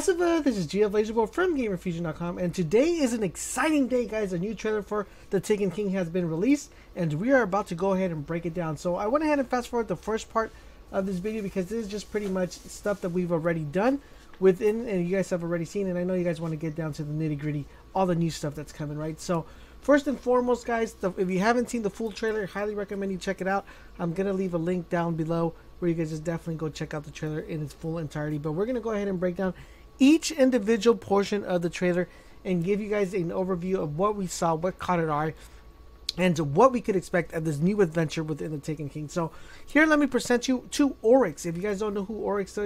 Massive, this is GF from GamerFusion.com, and today is an exciting day, guys. A new trailer for The Taken King has been released, and we are about to go ahead and break it down. So I went ahead and fast forward the first part of this video because this is just pretty much stuff that we've already done within, and you guys have already seen, and I know you guys want to get down to the nitty-gritty, all the new stuff that's coming, right? So first and foremost, guys, if you haven't seen the full trailer, I highly recommend you check it out. I'm going to leave a link down below where you guys just definitely go check out the trailer in its full entirety. But we're going to go ahead and break down each individual portion of the trailer and give you guys an overview of what we saw, what caught our eye, and what we could expect of this new adventure within the Taken King. So here, let me present you to Oryx. If you guys don't know who Oryx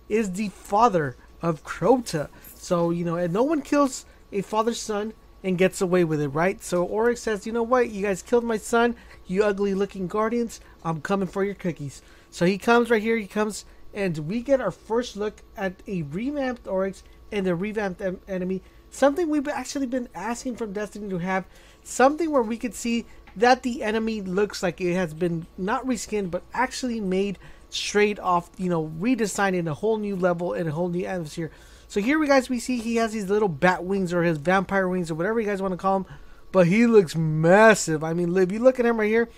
is the father of Crota. So, you know, and no one kills a father's son and gets away with it, right? So Oryx says, you know what, you guys killed my son, you ugly looking guardians, I'm coming for your cookies. So he comes right here, and we get our first look at a revamped Oryx and a revamped enemy. Something we've actually been asking from Destiny to have. Something where we could see that the enemy looks like it has been not reskinned, but actually made straight off, you know, redesigned in a whole new level and a whole new atmosphere. So here we see he has these little bat wings or his vampire wings or whatever you guys want to call them. But he looks massive. I mean, if you look at him right here,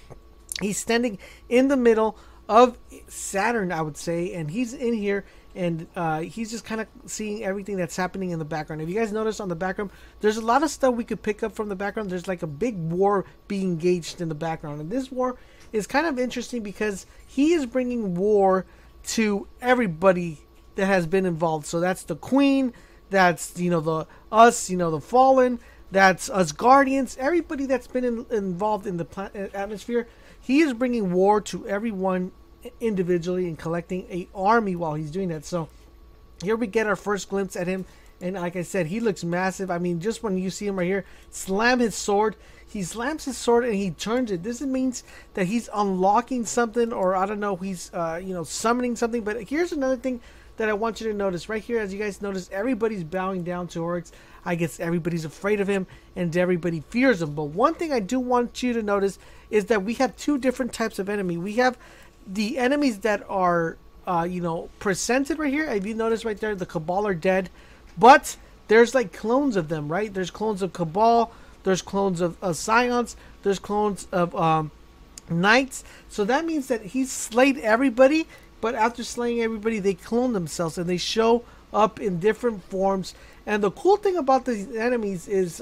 he's standing in the middle of Saturn, I would say, and he's in here, and he's just kind of seeing everything that's happening in the background. If you guys notice on the background, there's a lot of stuff we could pick up from the background. There's like a big war being engaged in the background, and this war is kind of interesting because he is bringing war to everybody that has been involved. So that's the Queen, that's, you know, the Fallen, that's us Guardians, everybody that's been involved in the atmosphere. He is bringing war to everyone individually and collecting an army while he's doing that. So here we get our first glimpse at him. And like I said, he looks massive. I mean, just when you see him right here, slam his sword. He slams his sword and he turns it. This means that he's unlocking something, or I don't know, he's, summoning something. But here's another thing that I want you to notice. Right here, as you guys notice, everybody's bowing down to Oryx. I guess everybody's afraid of him and everybody fears him. But one thing I do want you to notice is that we have two different types of enemy. We have the enemies that are, presented right here. If you notice right there, the Cabal are dead. But there's like clones of them, right? There's clones of Cabal. There's clones of Scions. There's clones of Knights. So that means that he's slayed everybody. But after slaying everybody, they clone themselves and they show up in different forms. And the cool thing about these enemies is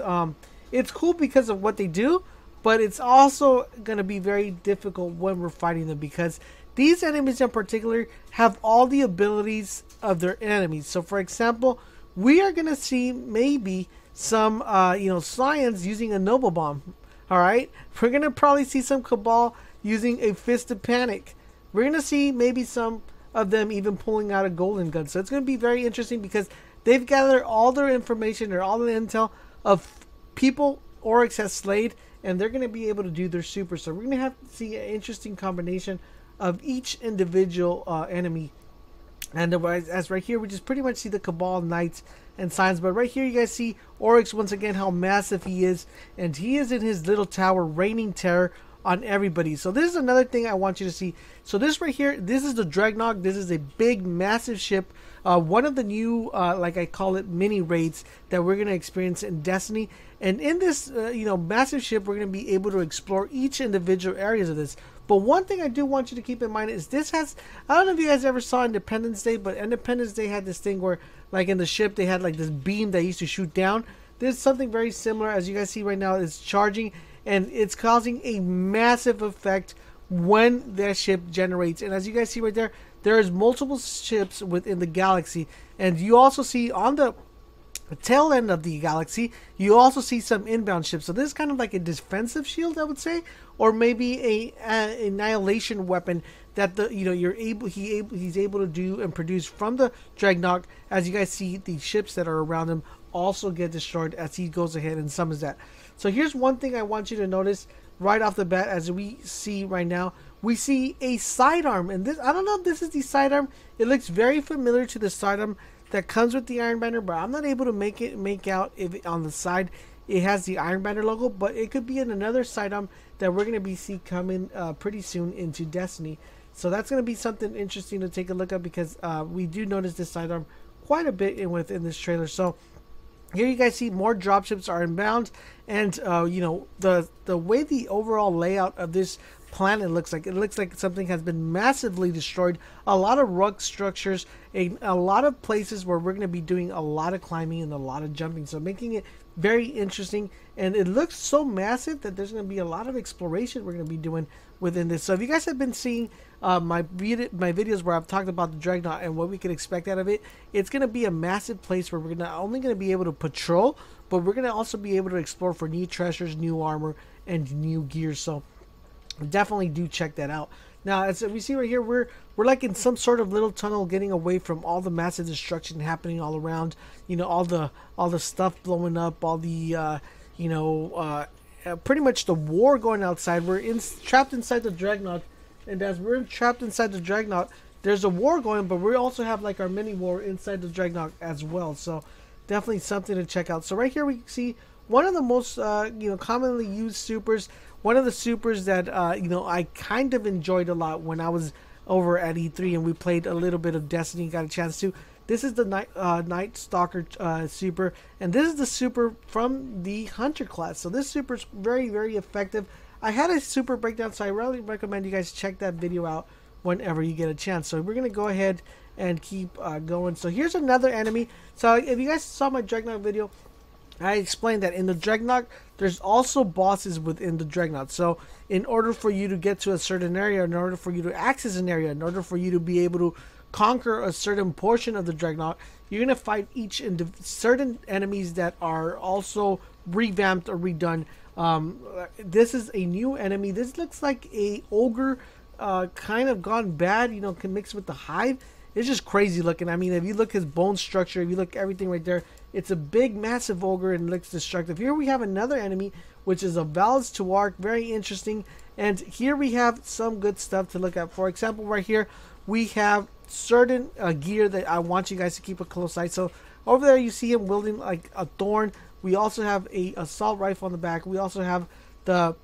it's cool because of what they do, but it's also going to be very difficult when we're fighting them because these enemies in particular have all the abilities of their enemies. So for example, we are going to see maybe some Scions using a Noble Bomb. Alright, we're going to probably see some Cabal using a Fist of Panic. We're going to see maybe some of them even pulling out a golden gun. So it's going to be very interesting because they've gathered all their information or all the intel of people Oryx has slayed, and they're going to be able to do their super. So we're going to have to see an interesting combination of each individual enemy. And as right here, we just pretty much see the Cabal, Knights, and Scions. But right here, you guys see Oryx once again, how massive he is. And he is in his little tower, raining terror on everybody. So this is another thing I want you to see. So this right here, this is the Dreadnought. This is a big, massive ship. One of the new, like I call it, mini raids that we're going to experience in Destiny. And in this, massive ship, we're going to be able to explore each individual areas of this. But one thing I do want you to keep in mind is this has, I don't know if you guys ever saw Independence Day, but Independence Day had this thing where, like in the ship, they had like this beam that used to shoot down. There's something very similar, as you guys see right now, it's charging. And it's causing a massive effect when that ship generates. And as you guys see right there, there's multiple ships within the galaxy. And you also see on the tail end of the galaxy, you also see some inbound ships. So this is kind of like a defensive shield, I would say, or maybe a annihilation weapon that he's able to do and produce from the Dreadnought. As you guys see, the ships that are around him also get destroyed as he goes ahead and summons that. So here's one thing I want you to notice right off the bat. As we see right now, we see a sidearm, and this, I don't know if this is the sidearm. It looks very familiar to the sidearm that comes with the Iron Banner, but I'm not able to make out if on the side it has the Iron Banner logo. But it could be in another sidearm that we're going to see coming pretty soon into Destiny. So that's going to be something interesting to take a look at because we do notice this sidearm quite a bit within this trailer. So here you guys see more dropships are inbound, and you know, the way the overall layout of this planet looks like, it looks like something has been massively destroyed. A lot of rock structures, a lot of places where we're going to be doing a lot of climbing and a lot of jumping, so making it very interesting. And it looks so massive that there's going to be a lot of exploration we're going to be doing within this. So if you guys have been seeing my videos where I've talked about the Dreadnought and what we can expect out of it, it's going to be a massive place where we're not only going to be able to patrol, but we're going to also be able to explore for new treasures, new armor, and new gear. So definitely do check that out. Now, as we see right here, we're like in some sort of little tunnel, getting away from all the massive destruction happening all around. You know, all the stuff blowing up, all the pretty much the war going outside. We're trapped inside the Dreadnought, and as we're trapped inside the Dreadnought, there's a war going, but we also have like our mini war inside the Dreadnought as well. So definitely something to check out. So right here we see one of the most commonly used supers. One of the supers that I kind of enjoyed a lot when I was over at E3 and we played a little bit of Destiny, got a chance to. This is the Night Stalker super, and this is the super from the Hunter class. So this super is very, very effective. I had a super breakdown, so I really recommend you guys check that video out whenever you get a chance. So we're going to go ahead and keep going. So here's another enemy. So if you guys saw my Dreadnought video, I explained that in the Dreadnought, there's also bosses within the Dreadnought. So in order for you to get to a certain area, in order for you to access an area, in order for you to be able to conquer a certain portion of the Dreadnought, you're going to fight each certain enemies that are also revamped or redone. This is a new enemy. This looks like a ogre kind of gone bad, can mix with the hive. It's just crazy looking. I mean, if you look his bone structure, if you look everything right there, it's a big, massive ogre and looks destructive. Here we have another enemy, which is a Val's Tuark. Very interesting. And here we have some good stuff to look at. For example, right here, we have certain gear that I want you guys to keep a close eye. So over there, you see him wielding like a thorn. We also have a assault rifle on the back. We also have the,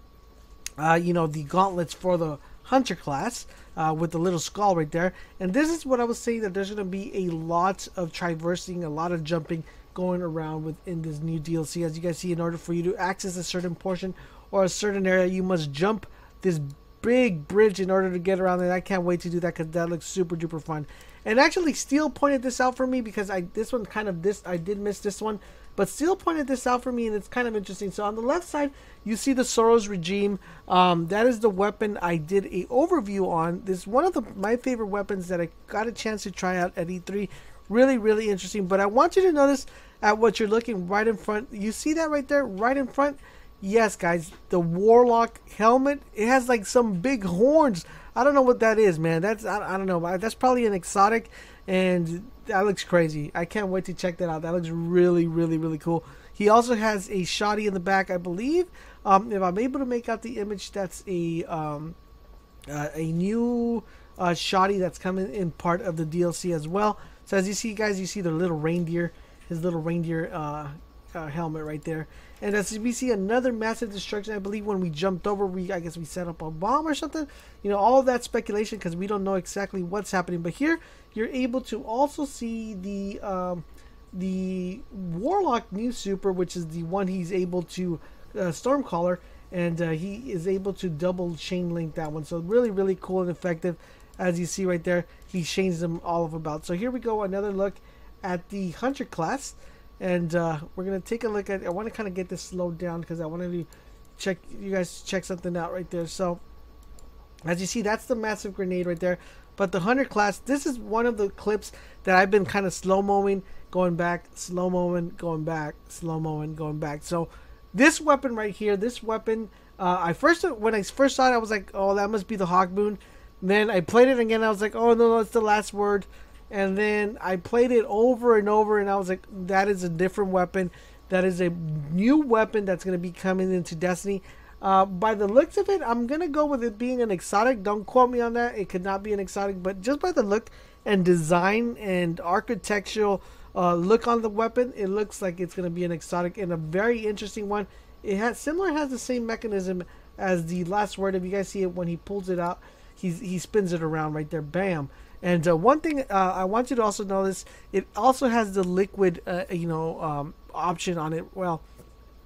the gauntlets for the Hunter class with the little skull right there. And this is what I was saying, that there's going to be a lot of traversing, a lot of jumping going around within this new DLC. As you guys see, in order for you to access a certain portion or a certain area, you must jump this big bridge in order to get around it. I can't wait to do that because that looks super duper fun. And actually, Steel pointed this out for me because I did miss this one, but Steel pointed this out for me, and it's kind of interesting. So on the left side, you see the Soros Regime. That is the weapon I did a overview on. This is one of my favorite weapons that I got a chance to try out at E3. Really, really interesting. But I want you to notice at what you're looking right in front. You see that right there, right in front? Yes, guys, the Warlock helmet. It has like some big horns. I don't know what that is, man. I don't know. That's probably an exotic, and that looks crazy. I can't wait to check that out. That looks really, really, really cool. He also has a shoddy in the back, I believe. If I'm able to make out the image, that's a new shoddy that's coming in part of the DLC as well. So as you see, guys, you see the little reindeer, his little reindeer helmet right there. And as we see another massive destruction, I believe when we jumped over, I guess we set up a bomb or something. All of that speculation because we don't know exactly what's happening. But here, you're able to also see the Warlock new super, which is the one he's able to Stormcaller, and he is able to double chain link that one. So really, really cool and effective. As you see right there, he chains them all of about. So here we go, another look at the Hunter class. And we're going to take a look at, I want to kind of get this slowed down because I wanted to check, you guys check something out right there. So as you see, that's the massive grenade right there. But the Hunter class, this is one of the clips that I've been kind of slow-moing, going back, slow-moing, going back, slow-moing, going back. So this weapon right here, this weapon, when I first saw it, I was like, oh, that must be the Hawkmoon. Then I played it again, I was like, oh, no, it's the last word. And then I played it over and over, and I was like, that is a different weapon. That is a new weapon that's going to be coming into Destiny. By the looks of it, I'm going to go with it being an exotic. Don't quote me on that. It could not be an exotic, but just by the look and design and architectural look on the weapon, it looks like it's going to be an exotic and a very interesting one. It has the same mechanism as the last word. If you guys see it, when he pulls it out, he spins it around right there. Bam. And one thing I want you to also notice, it also has the liquid, option on it. Well,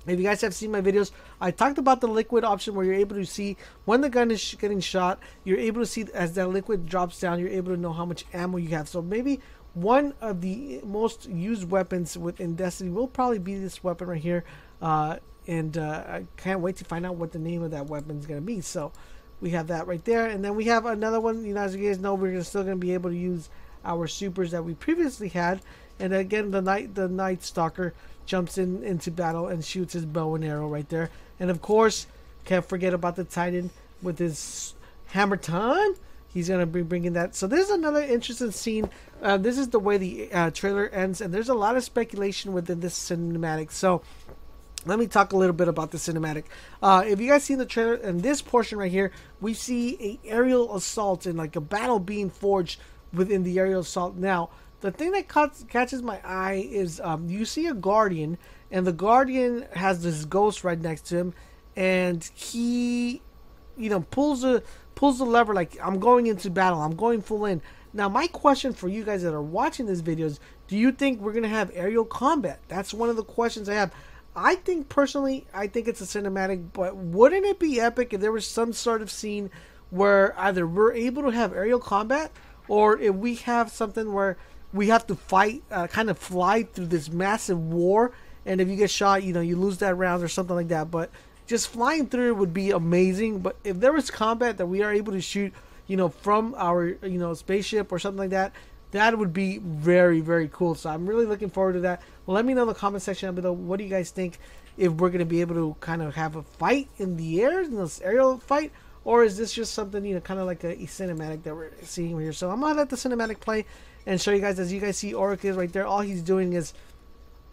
if you guys have seen my videos, I talked about the liquid option where you're able to see when the gun is getting shot. You're able to see as that liquid drops down, you're able to know how much ammo you have. So maybe one of the most used weapons within Destiny will probably be this weapon right here. And I can't wait to find out what the name of that weapon is going to be. So we have that right there. And then we have another one. You know, as you guys know, we're still going to be able to use our supers that we previously had. And again, the Night Stalker jumps into battle and shoots his bow and arrow right there. And of course, can't forget about the Titan with his hammer time. He's going to be bringing that. So this is another interesting scene. This is the way the trailer ends. And there's a lot of speculation within this cinematic. So let me talk a little bit about the cinematic. If you guys seen the trailer, in this portion right here, we see a aerial assault and like a battle being forged within the aerial assault. Now, the thing that catches my eye is you see a Guardian, and the Guardian has this ghost right next to him, and he, pulls the lever like, I'm going into battle, I'm going full in. Now, my question for you guys that are watching this video is, do you think we're going to have aerial combat? That's one of the questions I have. I think, personally, it's a cinematic, but wouldn't it be epic if there was some sort of scene where either we're able to have aerial combat, or if we have something where we have to fight, kind of fly through this massive war, and if you get shot, you lose that round or something like that. But just flying through would be amazing. But if there was combat that we are able to shoot, from our, spaceship or something like that, that would be very, very cool. So I'm really looking forward to that. Well, let me know in the comment section down below, what do you guys think, if we're going to be able to kind of have a fight in the air, this aerial fight, or is this just something, kind of like a cinematic that we're seeing here. So I'm going to let the cinematic play and show you guys. As you guys see, Oryx is right there. All he's doing is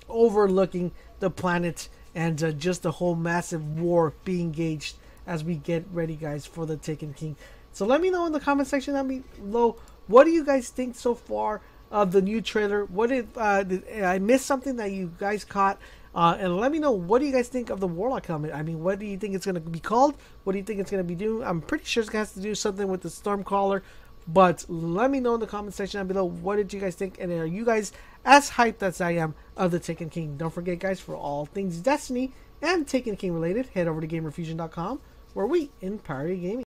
overlooking the planet and just the whole massive war being engaged as we get ready, guys, for the Taken King. So let me know in the comment section down below, what do you guys think so far of the new trailer? What did I miss something that you guys caught? And let me know, what do you guys think of the Warlock helmet? I mean, what do you think it's going to be called? What do you think it's going to be doing? I'm pretty sure it's going to have to do something with the Stormcaller. But let me know in the comment section down below, what did you guys think? And are you guys as hyped as I am of the Taken King? Don't forget, guys, for all things Destiny and Taken King related, head over to GamerFusion.com, where we empower your gaming.